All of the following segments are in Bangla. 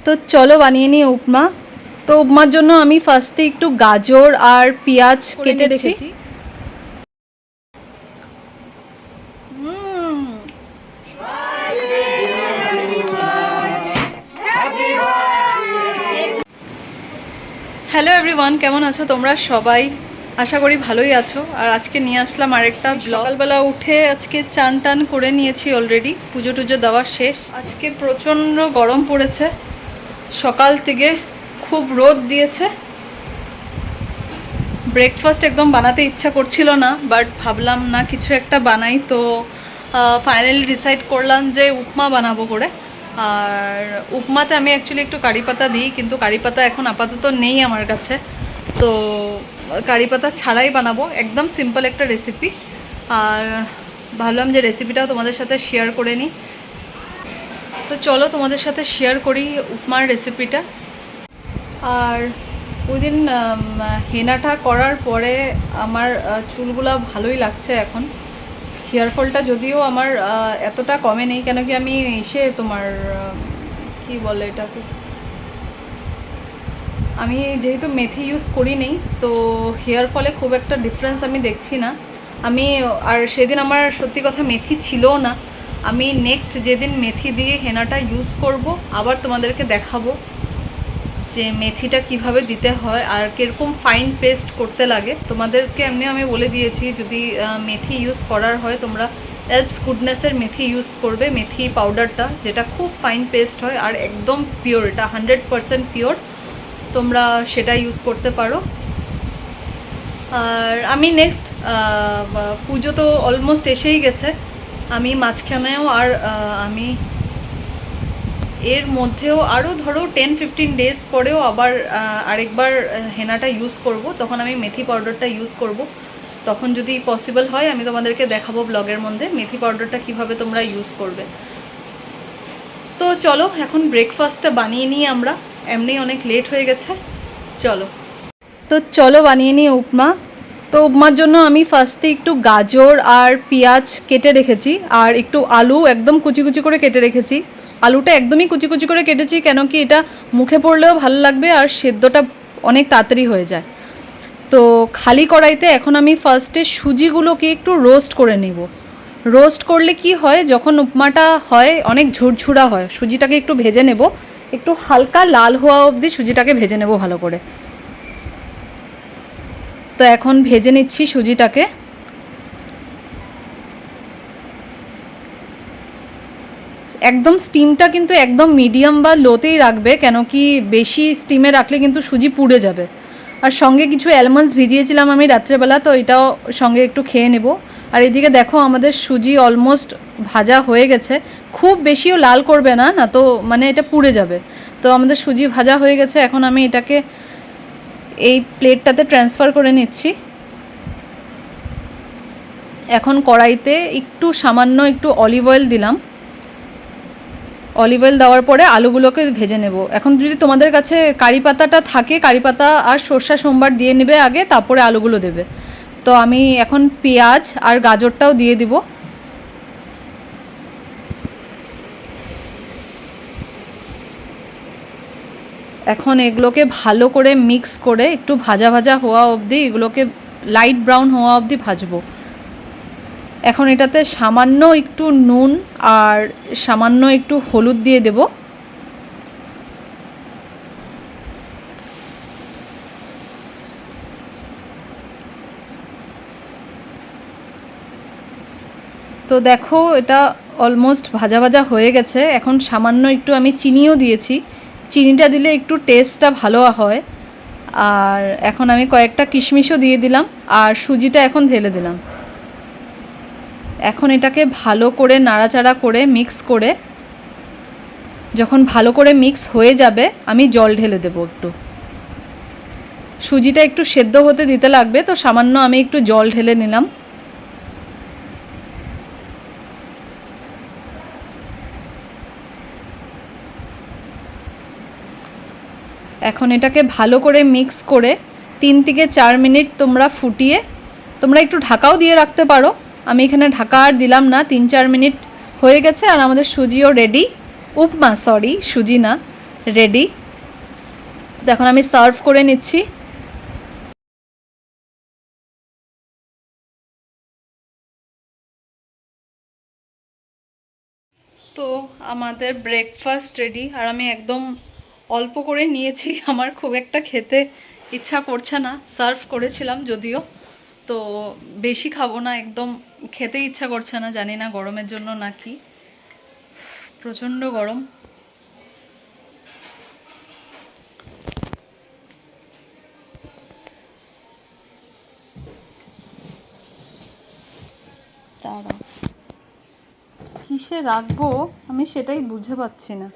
তো চলো বানিয়ে নিই উপমা। তো উপমার জন্য আমি ফার্স্টে একটু গাজর আর পেঁয়াজ কেটে রেখেছি। হ্যালো এভরিওয়ান, কেমন আছো তোমরা সবাই? আশা করি ভালোই আছো। আর আজকে নিয়ে আসলাম আরেকটা ব্লগ। সকালবেলা উঠে আজকে চান টান করে নিয়েছি অলরেডি, পুজো টুজো দেওয়া শেষ। আজকে প্রচণ্ড গরম পড়েছে, সকাল থেকে খুব রোদ দিয়েছে। ব্রেকফাস্ট একদম বানাতে ইচ্ছা করছিল না, বাট ভাবলাম না কিছু একটা বানাই। তো ফাইনালি ডিসাইড করলাম যে উপমা বানাবো করে। আর উপমাতে আমি অ্যাকচুয়ালি একটু কারি পাতা দিই, কিন্তু কারি পাতা এখন আপাতত নেই আমার কাছে। তো কারি পাতা ছাড়াই বানাবো, একদম সিম্পল একটা রেসিপি। আর ভাবলাম যে রেসিপিটাও তোমাদের সাথে শেয়ার করে নিই। তো চলো তোমাদের সাথে শেয়ার করি উপমার রেসিপিটা। আর ওই দিন হেনাটা করার পরে আমার চুলগুলা ভালোই লাগছে এখন। হেয়ার ফলটা যদিও আমার এতটা কমে নেই, কেন কি আমি এসে তোমার কি বলে এটাকে, আমি যেহেতু মেথি ইউজ করি নেই, তো হেয়ার ফলে খুব একটা ডিফারেন্স আমি দেখছি না। আমি আর সেদিন আমার সত্যি কথা মেথি ছিলও না। আমি নেক্সট যেদিন মেথি দিয়ে হেনাটা ইউজ করব, আবার তোমাদেরকে দেখাবো যে মেথিটা কিভাবে দিতে হয় আর কীরকম ফাইন পেস্ট করতে লাগে। তোমাদেরকে এমনি আমি বলে দিয়েছি, যদি মেথি ইউজ করার হয় তোমরা এলপস গুডনেসের মেথি ইউজ করবে, মেথি পাউডারটা, যেটা খুব ফাইন পেস্ট হয় আর একদম পিওর, এটা 100% পিওর। তোমরা সেটা ইউজ করতে পারো। আর আমি নেক্সট পুজো তো অলমোস্ট এসেই গেছে, আমি মাঝখানেও আর আমি এর মধ্যেও আরও ধরো 10-15 ডেজ পরেও আবার আরেকবার হেনাটা ইউজ করব, তখন আমি মেথি পাউডারটা ইউজ করব। তখন যদি পসিবল হয় আমি তোমাদেরকে দেখাবো ব্লগের মধ্যে মেথি পাউডারটা কিভাবে তোমরা ইউজ করবে। তো চলো এখন ব্রেকফাস্টটা বানিয়ে নিই আমরা, এমনি অনেক লেট হয়ে গেছে। চলো বানিয়ে নিই উপমা। তো উপমার জন্য আমি ফার্স্টে একটু গাজর আর পেঁয়াজ কেটে রেখেছি, আর একটু আলু একদম কুচি কুচি করে কেটে রেখেছি। আলুটা একদমই কুচি কুচি করে কেটেছি, কেন কি এটা মুখে পড়লেও ভালো লাগবে আর সেদ্ধটা অনেক তাড়াতাড়ি হয়ে যায়। তো খালি কড়াইতে এখন আমি ফার্স্টে সুজিগুলোকে একটু রোস্ট করে নেব। রোস্ট করলে কি হয়, যখন উপমাটা হয় অনেক ঝুরঝুরা হয়। সুজিটাকে একটু ভেজে নেব, একটু হালকা লাল হওয়া অবধি সুজিটাকে ভেজে নেব ভালো করে। তো এখন ভেজে নিচ্ছি সুজিটাকে। একদম স্টিমটা কিন্তু একদম মিডিয়াম বা লোতেই রাখবে, কেন কি বেশি স্টিমে রাখলে কিন্তু সুজি পুড়ে যাবে। আর সঙ্গে কিছু অ্যালমন্ডস ভিজিয়েছিলাম আমি রাত্রেবেলা, তো এটাও সঙ্গে একটু খেয়ে নেব। আর এদিকে দেখো আমাদের সুজি অলমোস্ট ভাজা হয়ে গেছে। খুব বেশিও লাল করবে না, না তো মানে এটা পুড়ে যাবে। তো আমাদের সুজি ভাজা হয়ে গেছে, এখন আমি এটাকে এই প্লেটটাতে ট্রান্সফার করে নিচ্ছি। এখন কড়াইতে একটু সামান্য একটু অলিভ অয়েল দিলাম। অলিভ অয়েল দেওয়ার পরে আলুগুলোকে ভেজে নেব। এখন যদি তোমাদের কাছে কারি পাতাটা থাকে, কারি পাতা আর সর্ষা সোমবার দিয়ে নেবে আগে, তারপরে আলুগুলো দেবে। তো আমি এখন পেঁয়াজ আর গাজরটাও দিয়ে দিব। এখন এগুলোকে ভালো করে মিক্স করে একটু ভাজা ভাজা হওয়া অবধি, এগুলোকে লাইট ব্রাউন হওয়া অবধি ভাজবো। এখন এটাতে সামান্য একটু নুন আর সামান্য একটু হলুদ দিয়ে দেব। তো দেখো এটা অলমোস্ট ভাজা ভাজা হয়ে গেছে। এখন সামান্য একটু আমি চিনিও দিয়েছি, চিনিটা দিলে একটু টেস্টটা ভালো হয়। আর এখন আমি কয়েকটা কিশমিশও দিয়ে দিলাম, আর সুজিটা এখন ঢেলে দিলাম। এখন এটাকে ভালো করে নাড়াচাড়া করে মিক্স করে, যখন ভালো করে মিক্স হয়ে যাবে আমি জল ঢেলে দেবো একটু। সুজিটা একটু সেদ্ধ হতে দিতে লাগবে, তো সামান্য আমি একটু জল ঢেলে নিলাম। এখন এটাকে ভালো করে মিক্স করে 3 থেকে 4 মিনিট তোমরা ফুটিয়ে, তোমরা একটু ঢাকাও দিয়ে রাখতে পারো। আমি এখানে ঢাকা আর দিলাম না, 3-4 মিনিট হয়ে গেছে আর আমাদের সুজিও রেডি। উপমা, সরি সুজি না, রেডি। তো এখন আমি সার্ভ করে নিচ্ছি। তো আমাদের ব্রেকফাস্ট রেডি, আর আমি একদম অল্প করে নিয়েছি, আমার খুব একটা খেতে ইচ্ছা করছে না। সার্ভ করেছিলাম যদিও, তো বেশি খাবো না, একদম খেতে ইচ্ছা করছে না, জানি না গরমের জন্য নাকি, প্রচণ্ড গরম। তারা কিসে রাখবো আমি সেটাই বুঝে পাচ্ছি না।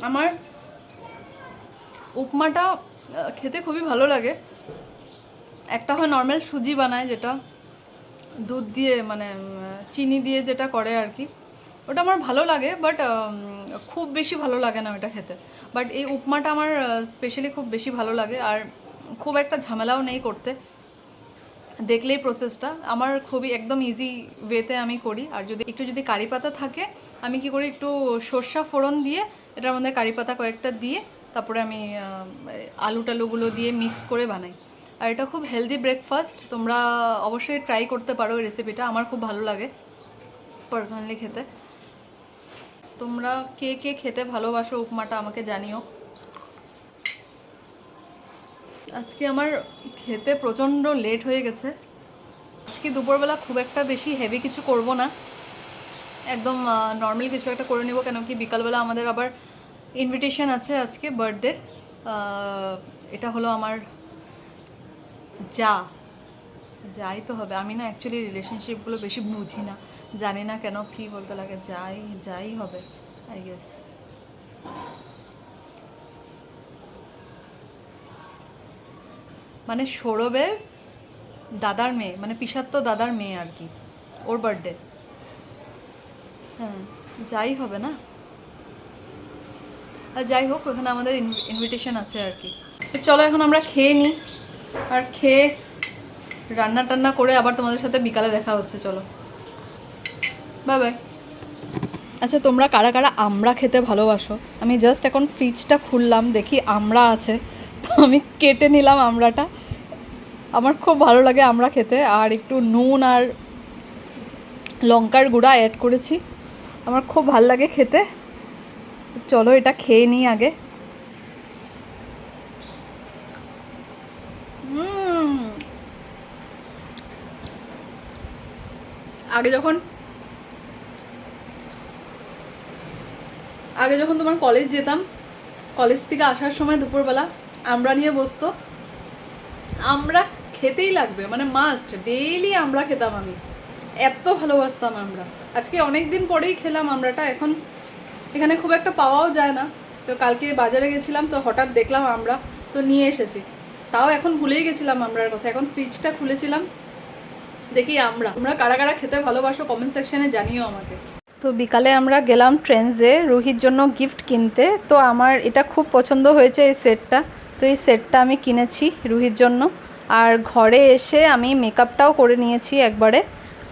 আমার উপমাটা খেতে খুবই ভালো লাগে। একটা হয় নর্মাল সুজি বানায়, যেটা দুধ দিয়ে মানে চিনি দিয়ে যেটা করে আর কি, ওটা আমার ভালো লাগে, বাট খুব বেশি ভালো লাগে না ওটা খেতে। বাট এই উপমাটা আমার স্পেশালি খুব বেশি ভালো লাগে, আর খুব একটা ঝামেলাও নেই করতে, দেখলেই প্রসেসটা আমার খুবই একদম ইজি ওয়েতে আমি করি। আর যদি কারি পাতা থাকে, আমি কি করি, একটু সর্ষা ফোড়ন দিয়ে এটার মধ্যে কারি পাতা কয়েকটা দিয়ে তারপরে আমি আলু টালুগুলো দিয়ে মিক্স করে বানাই। আর এটা খুব হেলদি ব্রেকফাস্ট, তোমরা অবশ্যই ট্রাই করতে পারো এই রেসিপিটা, আমার খুব ভালো লাগে পার্সোনালি খেতে। তোমরা কে কে খেতে ভালোবাসো উপমাটা আমাকে জানিও। আজকে আমার খেতে প্রচণ্ড লেট হয়ে গেছে। আজকে দুপুরবেলা খুব একটা বেশি হেভি কিছু করব না, একদম নর্মাল কিছু একটা করে নেব, কেন কি বিকালবেলা আমাদের আবার ইনভিটেশন আছে আজকে বার্থডে। এটা হলো আমার যাই তো হবে। আমি না অ্যাকচুয়ালি রিলেশনশিপগুলো বেশি বুঝি না, জানি না কেন কি বলতে লাগে, যাই হবে আই গেস। মানে সৌরভের দাদার মেয়ে, মানে পিসাত্ত দাদার মেয়ে আর কি, ওর বার্থডে। হ্যাঁ, যাই হবে না, আর যাই হোক ওখানে আমাদের ইনভিটেশন আছে আর কি। তো চলো এখন আমরা খেয়ে নিই, আর খেয়ে রান্না টান্না করে আবার তোমাদের সাথে বিকালে দেখা হচ্ছে। চলো, বাই বাই। আচ্ছা, তোমরা কারা কারা আমড়া খেতে ভালোবাসো? আমি জাস্ট এখন ফ্রিজটা খুললাম, দেখি আমড়া আছে, তো আমি কেটে নিলাম আমড়াটা। আমার খুব ভালো লাগে আমড়া খেতে, আর একটু নুন আর লঙ্কার গুঁড়া অ্যাড করেছি, আমার খুব ভাল লাগে খেতে। চলো এটা খেয়ে নিই আগে। আগে যখন তোমার কলেজ যেতাম, কলেজ থেকে আসার সময় দুপুরবেলা আমড়া নিয়ে বসতো, আমড়া খেতেই লাগবে, মানে মাস্ট, ডেইলি আমড়া খেতাম আমি, এত ভালোবাসতাম আমরা। আজকে অনেক দিন পরেই খেলাম আমড়াটা, এখন এখানে খুব একটা পাওয়াও যায় না, তো কালকে বাজারে গেছিলাম তো হঠাৎ দেখলাম আমড়া, তো নিয়ে এসেছি। তাও এখন ভুলেই গেছিলাম আমড়ার কথা, এখন ফ্রিজটা খুলেছিলাম, দেখি আমড়া। তোমরা কারা কারা খেতে ভালোবাসো কমেন্ট সেকশনে জানিও আমাকে। তো বিকালে আমরা গেলাম ট্রেন্ডসে রুহির জন্য গিফট কিনতে। তো আমার এটা খুব পছন্দ হয়েছে এই সেটটা, তো এই সেটটা আমি কিনেছি রুহির জন্য। আর ঘরে এসে আমি মেকআপটাও করে নিয়েছি একবারে,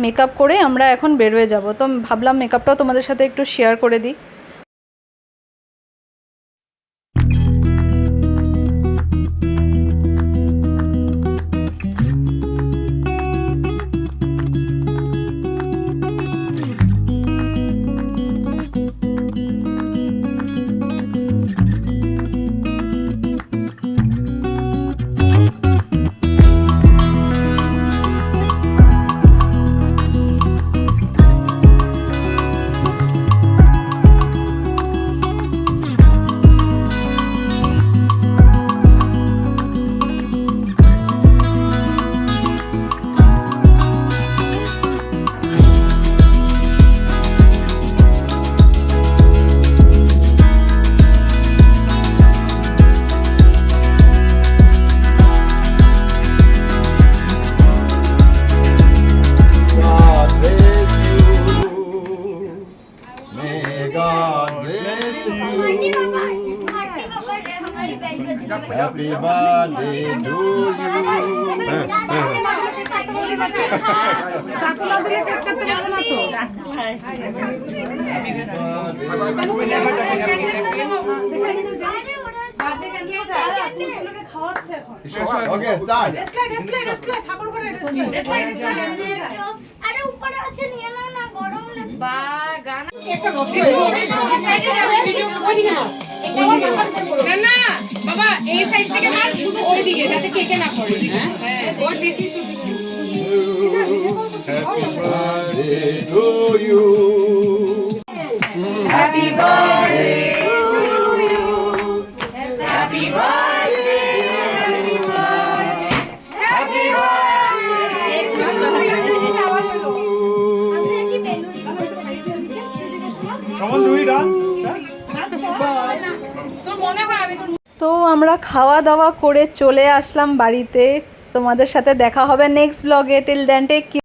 মেকআপ করে আমরা এখন বেরোয় যাব। তো ভাবলাম মেকআপটাও তোমাদের সাথে একটু শেয়ার করে দিই। Okay, start. আরে উপরে আছে নিয়ে নাও না গরম লাগবে বা গান না না বাবা এই সাইড থেকে মার শুধু ওই দিকে যাতে কেকে না পড়ে হ্যাঁ ও দিদি শুধু Happy birthday to you. Happy birthday to you happy birthday happy birthday happy Come on, do we dance? তোর মনে হয় আমি তো আমরা খাওয়া দাওয়া করে চলে আসলাম বাড়িতে। তোমাদের সাথে দেখা হবে নেক্সট ব্লগে। Till then take